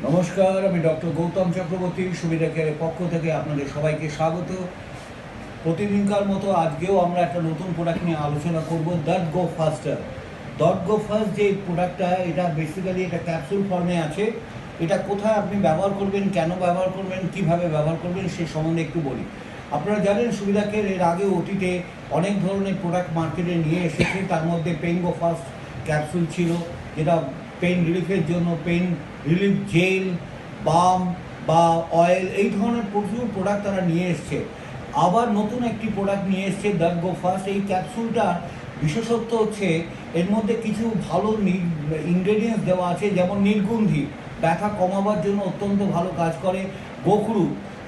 নমস্কার, আমি ডক্টর গৌতম চক্রবর্তী সুবিধা কেয়ারের পক্ষ থেকে আপনাদের সবাইকে স্বাগত। প্রতিদিনকার মতো আজকেও আমরা একটা নতুন প্রোডাক্ট নিয়ে আলোচনা করব, ডট গো ফাস্টার। ডট গো ফাস্ট যে প্রোডাক্টটা, এটা বেসিক্যালি এটা ক্যাপসুল ফর্মে আছে। এটা কোথায় আপনি ব্যবহার করবেন, কেন ব্যবহার করবেন, কিভাবে ব্যবহার করবেন সে সম্বন্ধে একটু বলি। আপনারা জানেন সুবিধা কেয়ার এর আগে অতীতে অনেক ধরনের প্রোডাক্ট মার্কেটে নিয়ে এসেছে। তার মধ্যে পেইন গো ফাস্ট ক্যাপসুল ছিল, যেটা পেইন রিলিফের জন্য পেইন রিলিফ জেল, বাম বা অয়েল, এই ধরনের প্রচুর প্রোডাক্ট তারা নিয়ে এসছে। আবার নতুন একটি প্রোডাক্ট নিয়ে এসছে ডট গো ফাস্ট। এই ক্যাপসুলটার বিশেষত্ব হচ্ছে এর মধ্যে কিছু ভালো ইনগ্রেডিয়েন্টস দেওয়া আছে, যেমন নীলকুন্ধি, ব্যথা কমাবার জন্য অত্যন্ত ভালো কাজ করে। গোখরু,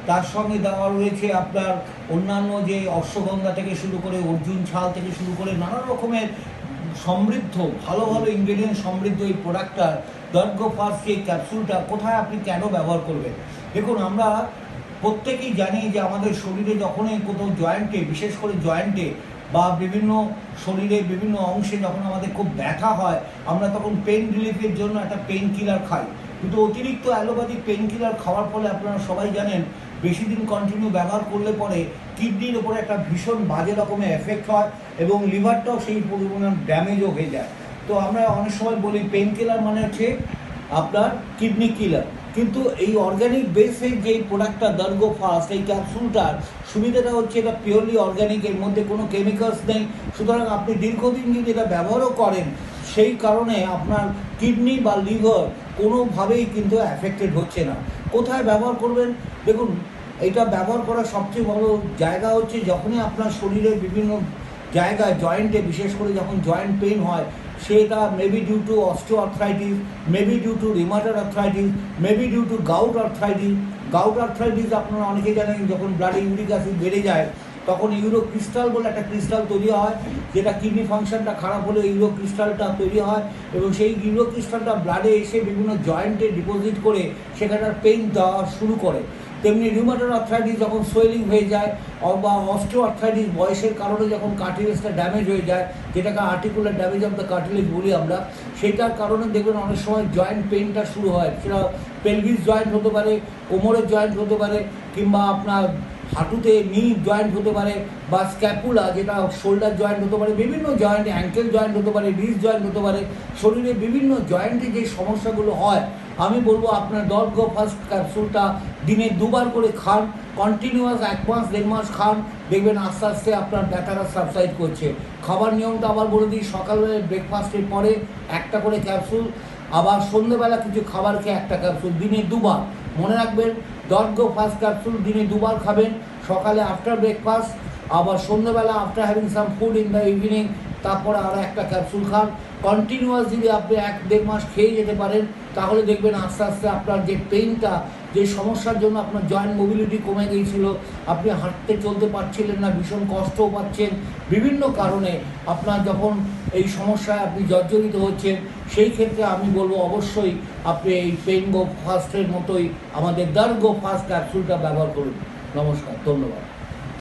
তার সঙ্গে দেওয়া রয়েছে আপনার অন্যান্য যে অশ্বগন্ধা থেকে শুরু করে অর্জুন ছাল থেকে শুরু করে নানা রকমের সমৃদ্ধ ভালো ভালো ইনগ্রেডিয়েন্ট সমৃদ্ধ এই প্রোডাক্টটার ডট গো ফাস্ট এই ক্যাপসুলটা কোথায় আপনি কেন ব্যবহার করবেন। দেখুন, আমরা প্রত্যেকেই জানি যে আমাদের শরীরে যখনই কোথাও জয়েন্টে, বিশেষ করে জয়েন্টে বা বিভিন্ন শরীরের বিভিন্ন অংশে যখন আমাদের খুব ব্যথা হয়, আমরা তখন পেইন রিলিফের জন্য একটা পেইন কিলার খাই। কিন্তু অতিরিক্ত অ্যালোপ্যাথিক পেইন কিলার খাওয়ার ফলে আপনারা সবাই জানেন বেশি দিন কন্টিনিউ ব্যবহার করলে পরে কিডনির ওপরে একটা ভীষণ বাজে রকমের এফেক্ট হয় এবং লিভারটাও সেই পরিমাণ ড্যামেজও হয়ে যায়। তো আমরা অনেক সময় বলি পেইন কিলার মানে হচ্ছে আপনার কিডনি কিলার। কিন্তু এই অর্গ্যানিক বেসের যে প্রোডাক্টটা ডট গো ফাস্ট, এই ক্যাপসুলটার সুবিধাটা হচ্ছে এটা পিওরলি অর্গ্যানিক, এর মধ্যে কোনো কেমিক্যালস নেই। সুতরাং আপনি দীর্ঘদিন যদি এটা ব্যবহারও করেন, সেই কারণে আপনার কিডনি বা লিভার কোনোভাবেই কিন্তু অ্যাফেক্টেড হচ্ছে না। কোথায় ব্যবহার করবেন? দেখুন, এটা ব্যবহার করার সবচেয়ে বড় জায়গা হচ্ছে যখনই আপনার শরীরের বিভিন্ন জায়গায় জয়েন্টে, বিশেষ করে যখন জয়েন্ট পেইন হয়, সেটা maybe due to osteoarthritis, maybe due to rheumatoid arthritis, maybe due to gout arthritis. Gout arthritis আপনারা অনেকে জানেন, যখন ব্লাডে ইউরিক অ্যাসিড বেড়ে যায় তখন ইউরো ক্রিস্টাল বলে একটা ক্রিস্টাল তৈরি হয়, যেটা কিডনি ফাংশনটা খারাপ হলে ইউরো ক্রিস্টালটা তৈরি হয় এবং সেই ইউরো ক্রিস্টালটা ব্লাডে এসে বিভিন্ন জয়েন্টে ডিপোজিট করে সেখানটার পেইন দেওয়া শুরু করে। তেমনি রিউমাটয়েড আর্থ্রাইটিস যখন সোয়েলিং হয়ে যায়, বা অস্টিও আর্থ্রাইটিস বয়সের কারণে যখন কার্টিলেজটা ড্যামেজ হয়ে যায়, যেটাকে articular damage of the cartilage বলি আমরা, সেটার কারণে দেখবেন অনেক সময় জয়েন্ট পেইনটা শুরু হয়। সেটা পেলভিস জয়েন্ট হতে পারে, কোমরের জয়েন্ট হতে পারে, কিংবা আপনার হাঁটুতে নি জয়েন্ট হতে পারে, বা স্ক্যাপুলা যেটা শোল্ডার জয়েন্ট হতে পারে, বিভিন্ন জয়েন্ট, অ্যাঙ্কেল জয়েন্ট হতে পারে, রিস্ট জয়েন্ট হতে পারে। শরীরে বিভিন্ন জয়েন্টে যে সমস্যাগুলো হয়, আমি বলবো আপনার ডট গো ফাস্ট ক্যাপসুলটা দিনে দুবার করে খান, কন্টিনিউয়াস 1 মাস 1.5 মাস খান, দেখবেন আস্তে আস্তে আপনার ব্যথাটা সাবসাইড করছে। খাবার নিয়মটা আবার বলে দিই, সকালবেলা ব্রেকফাস্টের পরে একটা করে ক্যাপসুল, আবার সন্ধ্যেবেলা কিছু খাবার খেয়ে একটা ক্যাপসুল, দিনে দুবার। মনে রাখবেন, ডট গো ফাস্ট ক্যাপসুল দিনে দুবার খাবেন, সকালে আফটার ব্রেকফাস্ট, আবার সন্ধ্যেবেলা after having some food in the evening, তারপরে আরও একটা ক্যাপসুল খান। কন্টিনিউয়াস যদি আপনি 1-1.5 মাস খেয়ে যেতে পারেন, তাহলে দেখবেন আস্তে আস্তে আপনার যে পেইনটা, যে সমস্যার জন্য আপনার জয়েন্ট মোবিলিটি কমে গিয়েছিল, আপনি হাঁটতে চলতে পারছিলেন না, ভীষণ কষ্টও পাচ্ছেন, বিভিন্ন কারণে আপনার যখন এই সমস্যায় আপনি জর্জরিত হচ্ছেন, সেই ক্ষেত্রে আমি বলবো অবশ্যই আপনি এই পেইন গো ফাস্টের মতোই আমাদের ডট গো ফাস্ট ক্যাপসুলটা ব্যবহার করুন। নমস্কার, ধন্যবাদ।